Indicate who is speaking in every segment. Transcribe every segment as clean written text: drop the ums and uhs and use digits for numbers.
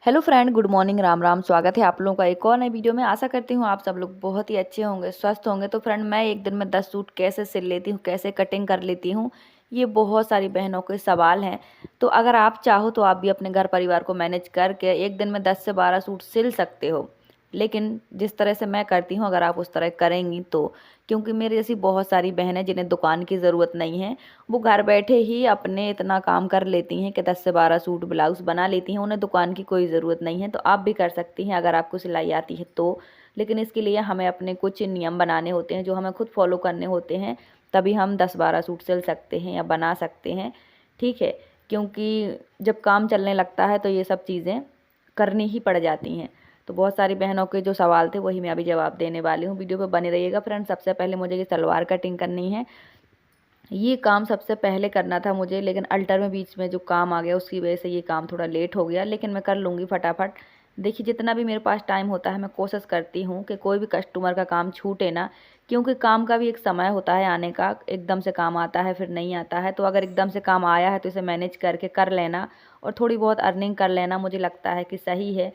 Speaker 1: Hello friend, good morning, Ram Ram. स्वागत है आप लोगों का एक और नई वीडियो में। आशा करती हूँ आप सब लोग बहुत ही अच्छे होंगे, स्वस्थ होंगे। तो फ्रेंड, मैं एक दिन में 10 सूट कैसे सिल लेती हूँ, कैसे कटिंग कर लेती हूँ, ये बहुत सारी बहनों के सवाल हैं। तो अगर आप चाहो तो आप भी अपने घर परिवार को मैनेज करके एक दिन में 10 से 12 सूट सिल सकते हो। लेकिन जिस तरह से मैं करती हूँ, अगर आप उस तरह करेंगी तो, क्योंकि मेरी जैसी बहुत सारी बहनें जिन्हें दुकान की ज़रूरत नहीं है, वो घर बैठे ही अपने इतना काम कर लेती हैं कि 10 से 12 सूट ब्लाउज बना लेती हैं। उन्हें दुकान की कोई ज़रूरत नहीं है। तो आप भी कर सकती हैं अगर आपको सिलाई आती है तो। लेकिन इसके लिए हमें अपने कुछ नियम बनाने होते हैं जो हमें खुद फॉलो करने होते हैं, तभी हम 10-12 सूट सिल सकते हैं या बना सकते हैं। ठीक है, क्योंकि जब काम चलने लगता है तो ये सब चीज़ें करनी ही पड़ जाती हैं। तो बहुत सारी बहनों के जो सवाल थे वही मैं अभी जवाब देने वाली हूँ। वीडियो पे बने रहिएगा फ्रेंड। सबसे पहले मुझे ये सलवार कटिंग करनी है। ये काम सबसे पहले करना था मुझे, लेकिन अल्टर में बीच में जो काम आ गया उसकी वजह से ये काम थोड़ा लेट हो गया, लेकिन मैं कर लूँगी फटाफट। देखिए, जितना भी मेरे पास टाइम होता है मैं कोशिश करती हूँ कि कोई भी कस्टमर का काम छूटे ना, क्योंकि काम का भी एक समय होता है आने का। एकदम से काम आता है फिर नहीं आता है, तो अगर एकदम से काम आया है तो इसे मैनेज करके कर लेना और थोड़ी बहुत अर्निंग कर लेना मुझे लगता है कि सही है।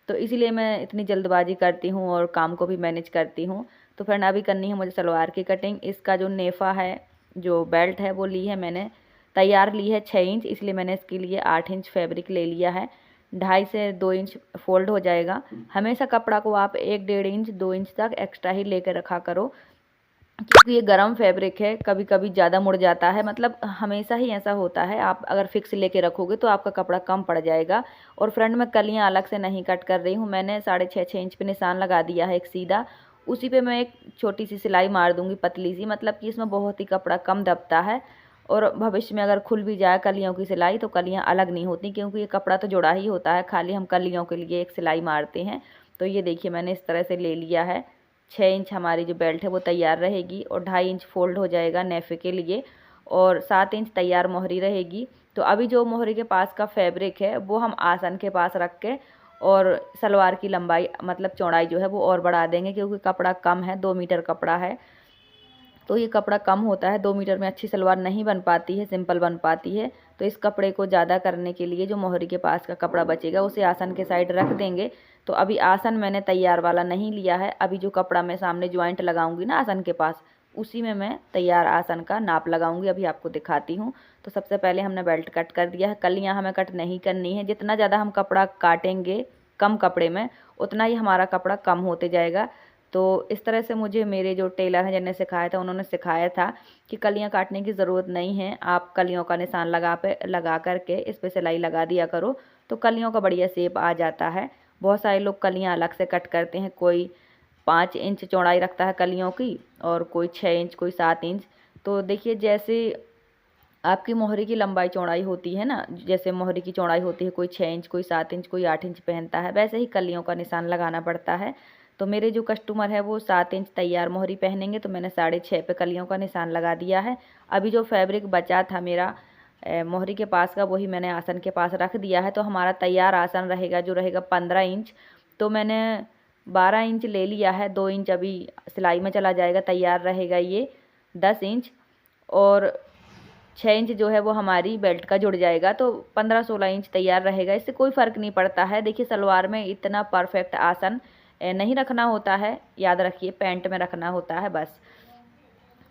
Speaker 1: तो इसीलिए मैं इतनी जल्दबाजी करती हूँ और काम को भी मैनेज करती हूँ। तो फ्रेंड, अभी करनी है मुझे सलवार की कटिंग। इसका जो नेफा है, जो बेल्ट है, वो ली है मैंने, तैयार ली है 6 इंच, इसलिए मैंने इसके लिए 8 इंच फैब्रिक ले लिया है। 2.5 से 2 इंच फोल्ड हो जाएगा। हमेशा कपड़ा को आप 1-1.5 इंच 2 इंच तक एक्स्ट्रा ही लेकर रखा करो, क्योंकि ये गरम फैब्रिक है, कभी कभी ज़्यादा मुड़ जाता है। मतलब हमेशा ही ऐसा होता है, आप अगर फिक्स लेके रखोगे तो आपका कपड़ा कम पड़ जाएगा। और फ्रंट में कलियाँ अलग से नहीं कट कर रही हूँ, मैंने 6.5 इंच पे निशान लगा दिया है एक सीधा। उसी पे मैं एक छोटी सी सिलाई मार दूंगी, पतली सी, मतलब कि इसमें बहुत ही कपड़ा कम दबता है। और भविष्य में अगर खुल भी जाए कलियों की सिलाई तो कलियाँ अलग नहीं होती, क्योंकि ये कपड़ा तो जुड़ा ही होता है, खाली हम कलियों के लिए एक सिलाई मारते हैं। तो ये देखिए, मैंने इस तरह से ले लिया है। 6 इंच हमारी जो बेल्ट है वो तैयार रहेगी और 2.5 इंच फोल्ड हो जाएगा नेफे के लिए, और 7 इंच तैयार मोहरी रहेगी। तो अभी जो मोहरी के पास का फैब्रिक है वो हम आसन के पास रख के और सलवार की लंबाई मतलब चौड़ाई जो है वो और बढ़ा देंगे, क्योंकि कपड़ा कम है, 2 मीटर कपड़ा है। तो ये कपड़ा कम होता है, 2 मीटर में अच्छी सलवार नहीं बन पाती है, सिंपल बन पाती है। तो इस कपड़े को ज़्यादा करने के लिए जो मोहरी के पास का कपड़ा बचेगा उसे आसन के साइड रख देंगे। तो अभी आसन मैंने तैयार वाला नहीं लिया है, अभी जो कपड़ा मैं सामने ज्वाइंट लगाऊंगी ना आसन के पास, उसी में मैं तैयार आसन का नाप लगाऊंगी। अभी आपको दिखाती हूँ। तो सबसे पहले हमने बेल्ट कट कर दिया है। कलियाँ हमें कट नहीं करनी है, जितना ज़्यादा हम कपड़ा काटेंगे कम कपड़े में उतना ही हमारा कपड़ा कम होते जाएगा। तो इस तरह से मुझे मेरे जो टेलर हैं जिन्होंने सिखाया था उन्होंने सिखाया था कि कलियां काटने की ज़रूरत नहीं है, आप कलियों का निशान लगा करके इस पर सिलाई लगा दिया करो, तो कलियों का बढ़िया शेप आ जाता है। बहुत सारे लोग कलियां अलग से कट करते हैं, कोई 5 इंच चौड़ाई रखता है कलियों की और कोई 6 इंच, कोई 7 इंच। तो देखिए, जैसे आपकी मोहरी की लंबाई चौड़ाई होती है ना, जैसे मोहरी की चौड़ाई होती है, कोई 6 इंच, कोई 7 इंच, कोई 8 इंच पहनता है, वैसे ही कलियों का निशान लगाना पड़ता है। तो मेरे जो कस्टमर है वो 7 इंच तैयार मोहरी पहनेंगे, तो मैंने 6.5 पे कलियों का निशान लगा दिया है। अभी जो फैब्रिक बचा था मेरा मोहरी के पास का, वही मैंने आसन के पास रख दिया है। तो हमारा तैयार आसन रहेगा जो रहेगा 15 इंच। तो मैंने 12 इंच ले लिया है, 2 इंच अभी सिलाई में चला जाएगा, तैयार रहेगा ये 10 इंच, और 6 इंच जो है वो हमारी बेल्ट का जुड़ जाएगा। तो 15-16 इंच तैयार रहेगा, इससे कोई फ़र्क नहीं पड़ता है। देखिए, सलवार में इतना परफेक्ट आसन नहीं रखना होता है, याद रखिए, पैंट में रखना होता है बस।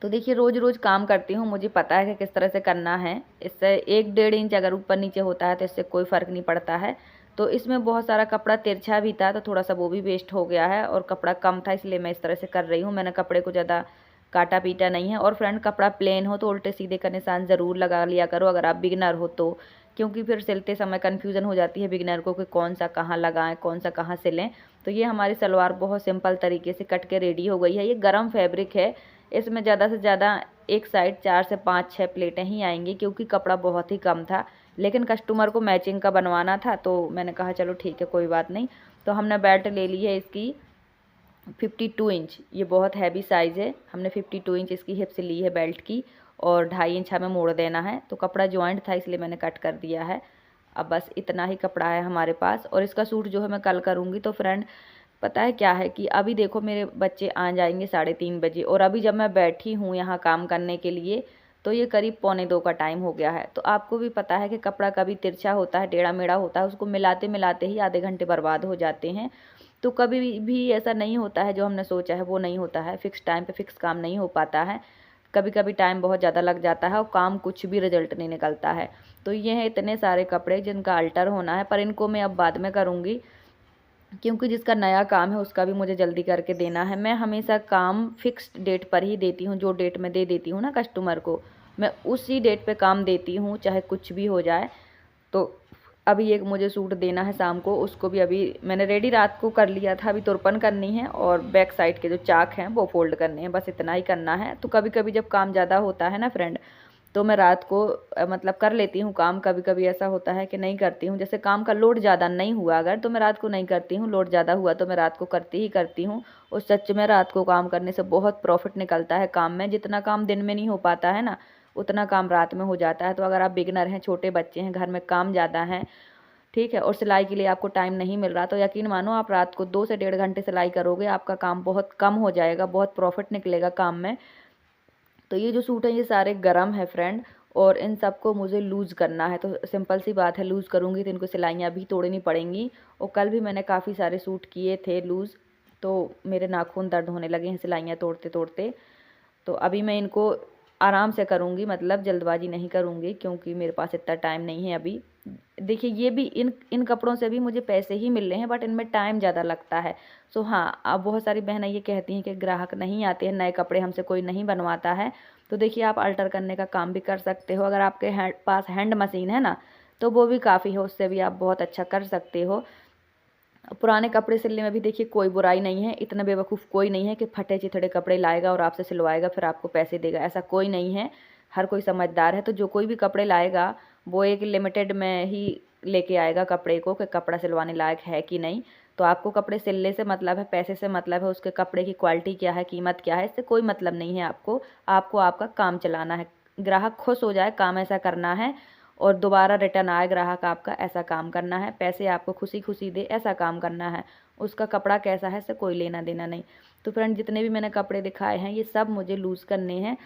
Speaker 1: तो देखिए, रोज़ रोज़ काम करती हूँ, मुझे पता है कि किस तरह से करना है। इससे 1-1.5 इंच अगर ऊपर नीचे होता है तो इससे कोई फ़र्क नहीं पड़ता है। तो इसमें बहुत सारा कपड़ा तिरछा भी था, तो थोड़ा सा वो भी वेस्ट हो गया है, और कपड़ा कम था इसलिए मैं इस तरह से कर रही हूँ। मैंने कपड़े को ज़्यादा काटा पीटा नहीं है। और फ्रंट कपड़ा प्लेन हो तो उल्टे सीधे का निशान ज़रूर लगा लिया करो अगर आप बिगनर हो तो, क्योंकि फिर सिलते समय कन्फ्यूज़न हो जाती है बिगनर को कि कौन सा कहाँ लगाएं, कौन सा कहाँ सिलें। तो ये हमारी सलवार बहुत सिंपल तरीके से कट के रेडी हो गई है। ये गरम फैब्रिक है, इसमें ज़्यादा से ज़्यादा एक साइड 4 से 5-6 प्लेटें ही आएंगी, क्योंकि कपड़ा बहुत ही कम था। लेकिन कस्टमर को मैचिंग का बनवाना था तो मैंने कहा चलो ठीक है, कोई बात नहीं। तो हमने बेल्ट ले ली है इसकी 52 इंच, ये बहुत हैवी साइज़ है। हमने 52 इंच इसकी हिप से ली है बेल्ट की, और 2.5 इंच हमें मोड़ देना है। तो कपड़ा जॉइंट था इसलिए मैंने कट कर दिया है। अब बस इतना ही कपड़ा है हमारे पास, और इसका सूट जो है मैं कल करूँगी। तो फ्रेंड, पता है क्या है कि अभी देखो मेरे बच्चे आ जाएंगे 3:30 बजे, और अभी जब मैं बैठी हूँ यहाँ काम करने के लिए तो ये करीब 1:45 का टाइम हो गया है। तो आपको भी पता है कि कपड़ा कभी तिरछा होता है, टेढ़ा मेढ़ा होता है, उसको मिलाते मिलाते ही आधे घंटे बर्बाद हो जाते हैं। तो कभी भी ऐसा नहीं होता है जो हमने सोचा है वो नहीं होता है, फ़िक्स टाइम पे फ़िक्स काम नहीं हो पाता है। कभी कभी टाइम बहुत ज़्यादा लग जाता है और काम कुछ भी रिजल्ट नहीं निकलता है। तो ये हैं इतने सारे कपड़े जिनका अल्टर होना है, पर इनको मैं अब बाद में करूँगी, क्योंकि जिसका नया काम है उसका भी मुझे जल्दी करके देना है। मैं हमेशा काम फ़िक्स्ड डेट पर ही देती हूँ, जो डेट मैं दे देती हूँ ना कस्टमर को, मैं उसी डेट पे काम देती हूँ, चाहे कुछ भी हो जाए। तो अभी एक मुझे सूट देना है शाम को, उसको भी अभी मैंने रेडी रात को कर लिया था, अभी तुरपन करनी है और बैक साइड के जो चाक हैं वो फ़ोल्ड करने हैं, बस इतना ही करना है। तो कभी कभी जब काम ज़्यादा होता है ना फ्रेंड, तो मैं रात को मतलब कर लेती हूँ काम। कभी कभी ऐसा होता है कि नहीं करती हूँ, जैसे काम का लोड ज़्यादा नहीं हुआ अगर, तो मैं रात को नहीं करती हूँ, लोड ज़्यादा हुआ तो मैं रात को करती ही करती हूँ। और सच में रात को काम करने से बहुत प्रॉफिट निकलता है काम में। जितना काम दिन में नहीं हो पाता है ना, उतना काम रात में हो जाता है। तो अगर आप बिगनर हैं, छोटे बच्चे हैं, घर में काम ज़्यादा है, ठीक है, और सिलाई के लिए आपको टाइम नहीं मिल रहा, तो यकीन मानो आप रात को 2 से 1.5 घंटे सिलाई करोगे, आपका काम बहुत कम हो जाएगा, बहुत प्रॉफिट निकलेगा काम में। तो ये जो सूट है ये सारे गरम है फ्रेंड, और इन सबको मुझे लूज़ करना है। तो सिंपल सी बात है, लूज़ करूँगी तो इनको सिलाइयाँ भी तोड़नी पड़ेंगी। और कल भी मैंने काफ़ी सारे सूट किए थे लूज़, तो मेरे नाखून दर्द होने लगे हैं सिलाइयाँ तोड़ते तोड़ते। तो अभी मैं इनको आराम से करूँगी, मतलब जल्दबाजी नहीं करूँगी, क्योंकि मेरे पास इतना टाइम नहीं है अभी। देखिए ये भी इन इन कपड़ों से भी मुझे पैसे ही मिल रहे हैं, बट इनमें टाइम ज़्यादा लगता है। सो हाँ, अब बहुत सारी बहनें ये कहती हैं कि ग्राहक नहीं आते हैं, नए कपड़े हमसे कोई नहीं बनवाता है। तो देखिए आप अल्टर करने का काम भी कर सकते हो। अगर आपके पास हैंड मशीन है ना, तो वो भी काफ़ी है, उससे भी आप बहुत अच्छा कर सकते हो। पुराने कपड़े सिलने में भी देखिए कोई बुराई नहीं है, इतना बेवकूफ़ कोई नहीं है कि फटे चिथड़े कपड़े लाएगा और आपसे सिलवाएगा फिर आपको पैसे देगा, ऐसा कोई नहीं है। हर कोई समझदार है। तो जो कोई भी कपड़े लाएगा वो एक लिमिटेड में ही लेके आएगा कपड़े को, कि कपड़ा सिलवाने लायक है कि नहीं। तो आपको कपड़े सिलने से मतलब है, पैसे से मतलब है, उसके कपड़े की क्वालिटी क्या है, कीमत क्या है, इससे कोई मतलब नहीं है आपको। आपको आपका काम चलाना है, ग्राहक खुश हो जाए, काम ऐसा करना है, और दोबारा रिटर्न आए ग्राहक आपका, ऐसा काम करना है। पैसे आपको खुशी खुशी दे, ऐसा काम करना है। उसका कपड़ा कैसा है इससे कोई लेना देना नहीं। तो फ्रेंड जितने भी मैंने कपड़े दिखाए हैं ये सब मुझे लूज़ करने हैं।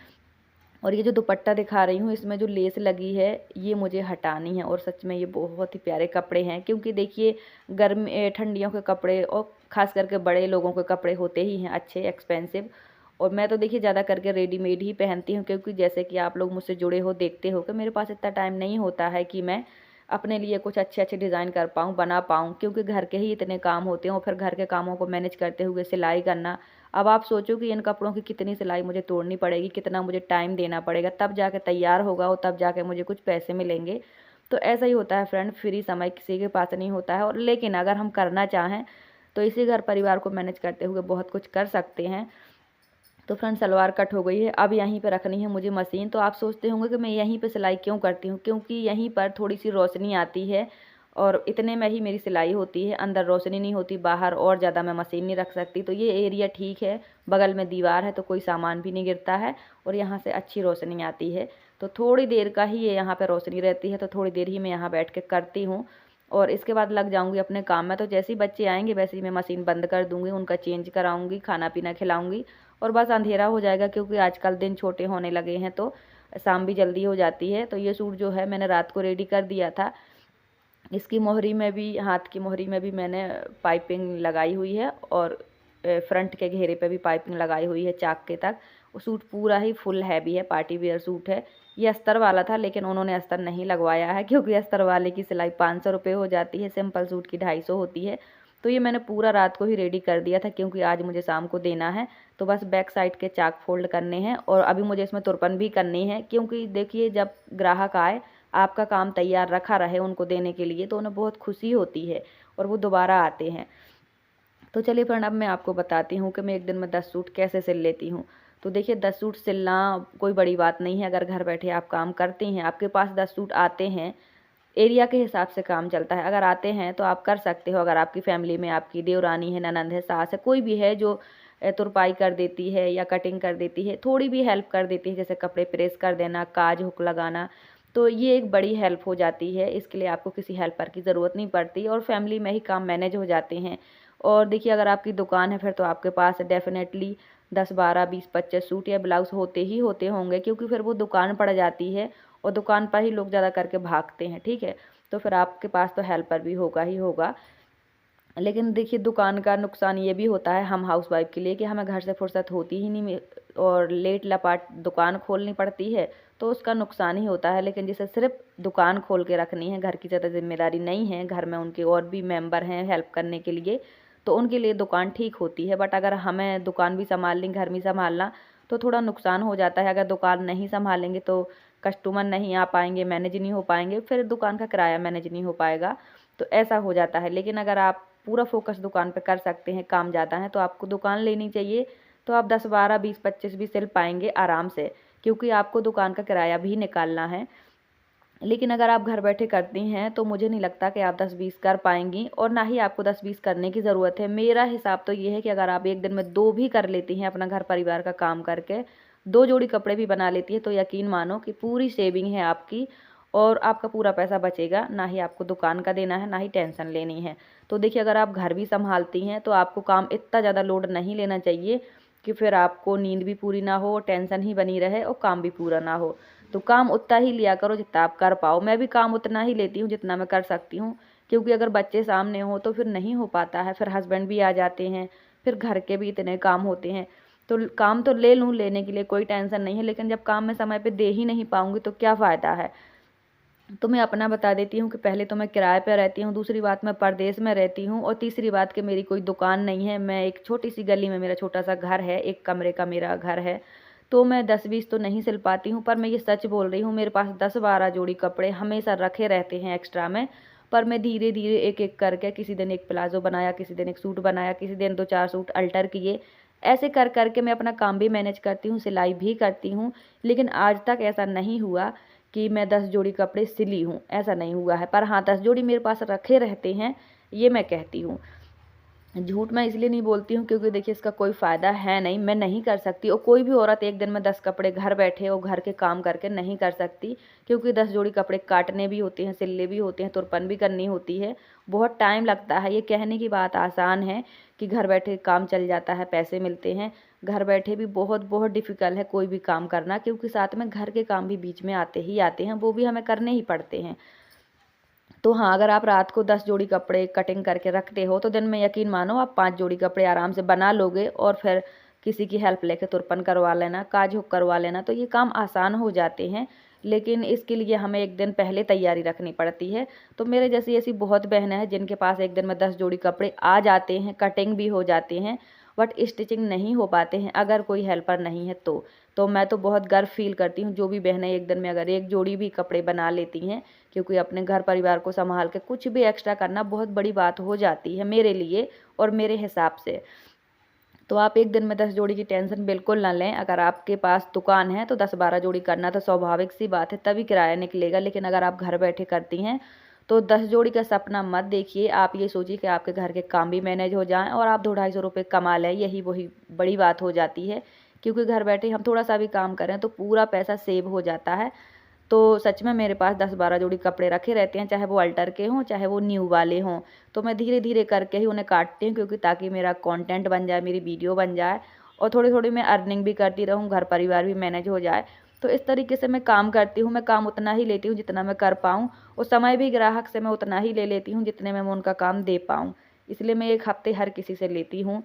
Speaker 1: और ये जो दुपट्टा दिखा रही हूँ इसमें जो लेस लगी है ये मुझे हटानी है। और सच में ये बहुत ही प्यारे कपड़े हैं, क्योंकि देखिए गर्मी ठंडियों के कपड़े और ख़ास करके बड़े लोगों के कपड़े होते ही हैं अच्छे, एक्सपेंसिव। और मैं तो देखिए ज़्यादा करके रेडीमेड ही पहनती हूँ, क्योंकि जैसे कि आप लोग मुझसे जुड़े हो, देखते हो कि मेरे पास इतना टाइम नहीं होता है कि मैं अपने लिए कुछ अच्छे अच्छे डिज़ाइन कर पाऊँ, बना पाऊँ, क्योंकि घर के ही इतने काम होते हैं और फिर घर के कामों को मैनेज करते हुए सिलाई करना। अब आप सोचो कि इन कपड़ों की कितनी सिलाई मुझे तोड़नी पड़ेगी, कितना मुझे टाइम देना पड़ेगा, तब जाके तैयार होगा और तब जाके मुझे कुछ पैसे मिलेंगे। तो ऐसा ही होता है फ्रेंड, फ्री समय किसी के पास नहीं होता है। और लेकिन अगर हम करना चाहें तो इसी घर परिवार को मैनेज करते हुए बहुत कुछ कर सकते हैं। तो फ्रेंड सलवार कट हो गई है, अब यहीं पे रखनी है मुझे मशीन। तो आप सोचते होंगे कि मैं यहीं पे सिलाई क्यों करती हूँ, क्योंकि यहीं पर थोड़ी सी रोशनी आती है और इतने में ही मेरी सिलाई होती है, अंदर रोशनी नहीं होती, बाहर और ज़्यादा मैं मशीन नहीं रख सकती। तो ये एरिया ठीक है, बगल में दीवार है तो कोई सामान भी नहीं गिरता है और यहाँ से अच्छी रोशनी आती है। तो थोड़ी देर का ही ये यहाँ पर रोशनी रहती है, तो थोड़ी देर ही मैं यहाँ बैठ के करती हूँ और इसके बाद लग जाऊँगी अपने काम में। तो जैसे ही बच्चे आएंगे वैसे ही मैं मशीन बंद कर दूँगी, उनका चेंज कराऊँगी, खाना पीना खिलाऊँगी और बस अंधेरा हो जाएगा, क्योंकि आजकल दिन छोटे होने लगे हैं तो शाम भी जल्दी हो जाती है। तो ये सूट जो है मैंने रात को रेडी कर दिया था। इसकी मोहरी में भी, हाथ की मोहरी में भी मैंने पाइपिंग लगाई हुई है और फ्रंट के घेरे पे भी पाइपिंग लगाई हुई है चाक के तक। वो सूट पूरा ही फुल हैवी है, पार्टी वेयर सूट है। ये अस्तर वाला था लेकिन उन्होंने अस्तर नहीं लगवाया है, क्योंकि अस्तर वाले की सिलाई 500 रुपये हो जाती है, सिंपल सूट की 250 होती है। तो ये मैंने पूरा रात को ही रेडी कर दिया था, क्योंकि आज मुझे शाम को देना है। तो बस बैक साइड के चाक फोल्ड करने हैं और अभी मुझे इसमें तुरपन भी करनी है, क्योंकि देखिए जब ग्राहक आए, आपका काम तैयार रखा रहे उनको देने के लिए, तो उन्हें बहुत खुशी होती है और वो दोबारा आते हैं। तो चलिए फ्रेंड अब मैं आपको बताती हूँ कि मैं एक दिन में 10 सूट कैसे सिल लेती हूँ। तो देखिए 10 सूट सिलना कोई बड़ी बात नहीं है, अगर घर बैठे आप काम करते हैं, आपके पास 10 सूट आते हैं, एरिया के हिसाब से काम चलता है। अगर आते हैं तो आप कर सकते हो। अगर आपकी फैमिली में आपकी देवरानी है, ननंद है, सास है, कोई भी है जो तुरपाई कर देती है या कटिंग कर देती है, थोड़ी भी हेल्प कर देती है, जैसे कपड़े प्रेस कर देना, काज हुक लगाना, तो ये एक बड़ी हेल्प हो जाती है। इसके लिए आपको किसी हेल्पर की ज़रूरत नहीं पड़ती और फैमिली में ही काम मैनेज हो जाते हैं। और देखिए अगर आपकी दुकान है फिर तो आपके पास डेफ़िनेटली 10 12 20 25 सूट या ब्लाउज होते ही होते होंगे, क्योंकि फिर वो दुकान पड़ जाती है और दुकान पर ही लोग ज़्यादा करके भागते हैं, ठीक है। तो फिर आपके पास तो हेल्पर भी होगा ही होगा। लेकिन देखिए दुकान का नुकसान ये भी होता है हम हाउसवाइफ के लिए कि हमें घर से फुर्सत होती ही नहीं और लेट लपाट दुकान खोलनी पड़ती है, तो उसका नुकसान ही होता है। लेकिन जिसे सिर्फ दुकान खोल के रखनी है, घर की ज़्यादा जिम्मेदारी नहीं है, घर में उनके और भी मेंबर हैं हेल्प करने के लिए, तो उनके लिए दुकान ठीक होती है। बट अगर हमें दुकान भी संभालनी, घर भी संभालना, तो थोड़ा नुकसान हो जाता है। अगर दुकान नहीं संभालेंगे तो कस्टमर नहीं आ पाएंगे, मैनेज नहीं हो पाएंगे, फिर दुकान का किराया मैनेज नहीं हो पाएगा, तो ऐसा हो जाता है। लेकिन अगर आप पूरा फोकस दुकान पे कर सकते हैं, काम ज़्यादा है, तो आपको दुकान लेनी चाहिए। तो आप 10 12 20 25 भी सिल पाएंगे आराम से, क्योंकि आपको दुकान का किराया भी निकालना है। लेकिन अगर आप घर बैठे करती हैं तो मुझे नहीं लगता कि आप 10 20 कर पाएंगी, और ना ही आपको 10 20 करने की ज़रूरत है। मेरा हिसाब तो ये है कि अगर आप एक दिन में 2 भी कर लेती हैं अपना घर परिवार का काम करके, 2 जोड़ी कपड़े भी बना लेती है, तो यकीन मानो कि पूरी सेविंग है आपकी और आपका पूरा पैसा बचेगा। ना ही आपको दुकान का देना है, ना ही टेंशन लेनी है। तो देखिए अगर आप घर भी संभालती हैं तो आपको काम इतना ज़्यादा लोड नहीं लेना चाहिए कि फिर आपको नींद भी पूरी ना हो, टेंशन ही बनी रहे और काम भी पूरा ना हो। तो काम उतना ही लिया करो जितना आप कर पाओ। मैं भी काम उतना ही लेती हूँ जितना मैं कर सकती हूँ, क्योंकि अगर बच्चे सामने हो तो फिर नहीं हो पाता है, फिर हस्बैंड भी आ जाते हैं, फिर घर के भी इतने काम होते हैं। तो काम तो ले लूँ, लेने के लिए कोई टेंशन नहीं है, लेकिन जब काम मैं समय पे दे ही नहीं पाऊँगी तो क्या फ़ायदा है। तो मैं अपना बता देती हूँ कि पहले तो मैं किराए पे रहती हूँ, दूसरी बात मैं परदेश में रहती हूँ, और तीसरी बात कि मेरी कोई दुकान नहीं है। मैं एक छोटी सी गली में मेरा छोटा सा घर है, 1 कमरे का मेरा घर है। तो मैं 10 20 तो नहीं सिल पाती हूँ, पर मैं ये सच बोल रही हूँ, मेरे पास 10 12 जोड़ी कपड़े हमेशा रखे रहते हैं एक्स्ट्रा में। पर मैं धीरे धीरे एक एक करके, किसी दिन एक प्लाजो बनाया, किसी दिन एक सूट बनाया, किसी दिन 2 4 सूट अल्टर किए, ऐसे कर करके मैं अपना काम भी मैनेज करती हूँ, सिलाई भी करती हूँ। लेकिन आज तक ऐसा नहीं हुआ कि मैं 10 जोड़ी कपड़े सिली हूँ, ऐसा नहीं हुआ है। पर हाँ, 10 जोड़ी मेरे पास रखे रहते हैं, ये मैं कहती हूँ। झूठ मैं इसलिए नहीं बोलती हूँ क्योंकि देखिए इसका कोई फ़ायदा है नहीं, मैं नहीं कर सकती, और कोई भी औरत एक दिन में 10 कपड़े घर बैठे और घर के काम करके नहीं कर सकती, क्योंकि 10 जोड़ी कपड़े काटने भी होते हैं, सिलने भी होते हैं, तुरपन भी करनी होती है, बहुत टाइम लगता है। ये कहने की बात आसान है कि घर बैठे काम चल जाता है, पैसे मिलते हैं, घर बैठे भी बहुत बहुत डिफ़िकल्ट है कोई भी काम करना, क्योंकि साथ में घर के काम भी बीच में आते ही आते हैं, वो भी हमें करने ही पड़ते हैं। तो हाँ, अगर आप रात को 10 जोड़ी कपड़े कटिंग करके रखते हो तो दिन में यकीन मानो आप 5 जोड़ी कपड़े आराम से बना लोगे, और फिर किसी की हेल्प लेके तुरपन करवा लेना, काज हुक करवा लेना, तो ये काम आसान हो जाते हैं। लेकिन इसके लिए हमें एक दिन पहले तैयारी रखनी पड़ती है। तो मेरे जैसी ऐसी बहुत बहनें हैं जिनके पास एक दिन में 10 जोड़ी कपड़े आ जाते हैं, कटिंग भी हो जाते हैं, बट स्टिचिंग नहीं हो पाते हैं अगर कोई हेल्पर नहीं है तो। तो मैं तो बहुत गर्व फील करती हूँ जो भी बहनें एक दिन में अगर 1 जोड़ी भी कपड़े बना लेती हैं, क्योंकि अपने घर परिवार को संभाल के कुछ भी एक्स्ट्रा करना बहुत बड़ी बात हो जाती है मेरे लिए और मेरे हिसाब से। तो आप एक दिन में 10 जोड़ी की टेंशन बिल्कुल ना लें। अगर आपके पास दुकान है तो 10 12 जोड़ी करना तो स्वाभाविक सी बात है, तभी किराया निकलेगा। लेकिन अगर आप घर बैठे करती हैं तो 10 जोड़ी का सपना मत देखिए। आप ये सोचिए कि आपके घर के काम भी मैनेज हो जाएँ और आप 2 250 रुपये कमा लें, यही वही बड़ी बात हो जाती है। क्योंकि घर बैठे हम थोड़ा सा भी काम करें तो पूरा पैसा सेव हो जाता है। तो सच में मेरे पास 10 12 जोड़ी कपड़े रखे रहते हैं, चाहे वो अल्टर के हों, चाहे वो न्यू वाले हों। तो मैं धीरे-धीरे करके ही उन्हें काटती हूँ, क्योंकि ताकि मेरा कंटेंट बन जाए, मेरी वीडियो बन जाए, और थोड़ी-थोड़ी मैं अर्निंग भी करती रहूँ, घर परिवार भी मैनेज हो जाए। तो इस तरीके से मैं काम करती हूँ। मैं काम उतना ही लेती हूँ जितना मैं कर पाऊँ, और समय भी ग्राहक से मैं उतना ही ले लेती हूँ जितने में मैं उनका काम दे पाऊँ। इसलिए मैं 1 हफ़्ते हर किसी से लेती हूँ,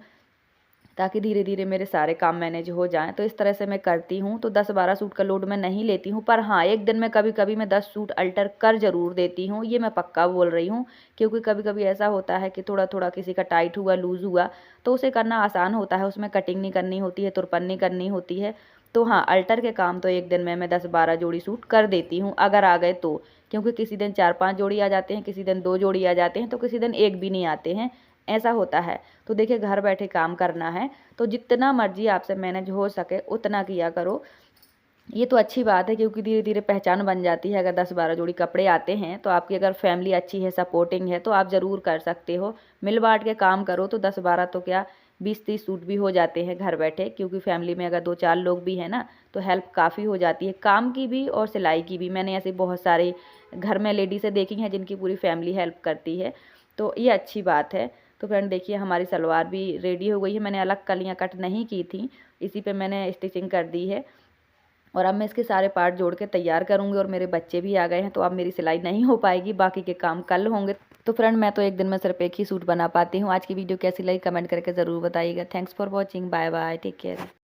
Speaker 1: ताकि धीरे-धीरे मेरे सारे काम मैनेज हो जाएँ। तो इस तरह से मैं करती हूँ। तो 10 12 सूट का लोड मैं नहीं लेती हूँ, पर हाँ, एक दिन में कभी-कभी मैं 10 सूट अल्टर कर ज़रूर देती हूँ, ये मैं पक्का बोल रही हूँ। क्योंकि कभी-कभी ऐसा होता है कि थोड़ा-थोड़ा किसी का टाइट हुआ, लूज़ हुआ, तो उसे करना आसान होता है, उसमें कटिंग नहीं करनी होती है, तुरपन नहीं करनी होती है। तो हाँ, अल्टर के काम तो एक दिन में मैं 10 12 जोड़ी सूट कर देती हूँ, अगर आ गए तो। क्योंकि किसी दिन 4 5 जोड़ी आ जाते हैं, किसी दिन 2 जोड़ी आ जाते हैं, तो किसी दिन 1 भी नहीं आते हैं, ऐसा होता है। तो देखिए घर बैठे काम करना है तो जितना मर्जी आपसे मैनेज हो सके उतना किया करो। ये तो अच्छी बात है, क्योंकि धीरे-धीरे पहचान बन जाती है। अगर 10 12 जोड़ी कपड़े आते हैं तो आपकी अगर फैमिली अच्छी है, सपोर्टिंग है, तो आप ज़रूर कर सकते हो। मिल-बाँट के काम करो तो 10 12 तो क्या 20 30 सूट भी हो जाते हैं घर बैठे, क्योंकि फैमिली में अगर 2 4 लोग भी हैं ना, तो हेल्प काफ़ी हो जाती है, काम की भी और सिलाई की भी। मैंने ऐसे बहुत सारे घर में लेडीज़ें देखी हैं जिनकी पूरी फैमिली हेल्प करती है, तो ये अच्छी बात है। तो फ्रेंड देखिए हमारी सलवार भी रेडी हो गई है। मैंने अलग कलियाँ कट नहीं की थी, इसी पे मैंने स्टिचिंग कर दी है। और अब मैं इसके सारे पार्ट जोड़ के तैयार करूँगी। और मेरे बच्चे भी आ गए हैं, तो अब मेरी सिलाई नहीं हो पाएगी, बाकी के काम कल होंगे। तो फ्रेंड मैं तो एक दिन में सिर्फ एक ही सूट बना पाती हूँ। आज की वीडियो कैसी लगी कमेंट करके ज़रूर बताइएगा। Thanks for watching, bye bye, take care.